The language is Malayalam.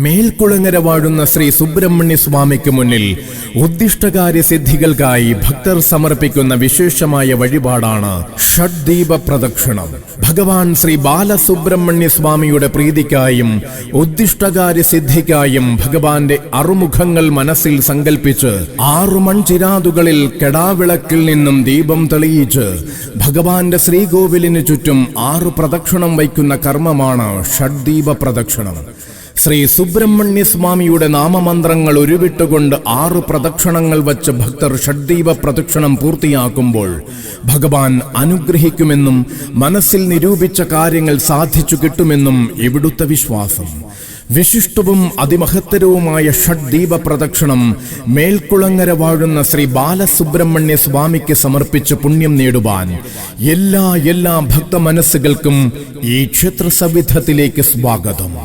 മേൽക്കുളങ്ങര വാഴുന്ന ശ്രീ സുബ്രഹ്മണ്യ സ്വാമിക്ക് മുന്നിൽ ഉദ്ദിഷ്ടകാര്യ സിദ്ധികൾക്കായി ഭക്തർ സമർപ്പിക്കുന്ന വിശേഷമായ വഴിപാടാണ് ഷഡ്ദീപ പ്രദക്ഷിണം. ഭഗവാൻ ശ്രീ ബാലസുബ്രഹ്മണ്യ സ്വാമിയുടെ പ്രീതിക്കായും ഉദ്ദിഷ്ടകാര്യ സിദ്ധിക്കായും ഭഗവാന്റെ അറുമുഖങ്ങൾ മനസ്സിൽ സങ്കൽപ്പിച്ച് 6 മൺചിരാതുകളിൽ കെടാവിളക്കിൽ നിന്നും ദീപം തെളിയിച്ച് ഭഗവാന്റെ ശ്രീകോവിലിനു ചുറ്റും 6 പ്രദക്ഷിണം വയ്ക്കുന്ന കർമ്മമാണ് ഷഡ്ദീപ പ്രദക്ഷിണം. ശ്രീ സുബ്രഹ്മണ്യ സ്വാമിയുടെ നാമമന്ത്രങ്ങൾ ഉരുവിട്ടുകൊണ്ട് 6 പ്രദക്ഷിണങ്ങൾ വച്ച് ഭക്തർ ഷഡ്ദീപ പ്രദക്ഷിണം പൂർത്തിയാക്കുമ്പോൾ ഭഗവാൻ അനുഗ്രഹിക്കുമെന്നും മനസ്സിൽ നിരൂപിച്ച കാര്യങ്ങൾ സാധിച്ചു കിട്ടുമെന്നും ഇവിടുത്തെ വിശ്വാസം. വിശിഷ്ടവും അതിമഹത്തരവുമായ ഷഡ്ദീപ പ്രദക്ഷിണം മേൽക്കുളങ്ങര വാഴുന്ന ശ്രീ ബാലസുബ്രഹ്മണ്യ സ്വാമിക്ക് സമർപ്പിച്ച് പുണ്യം നേടുവാൻ എല്ലാ ഭക്ത മനസ്സുകൾക്കും ഈ ക്ഷേത്ര സവിധത്തിലേക്ക് സ്വാഗതം.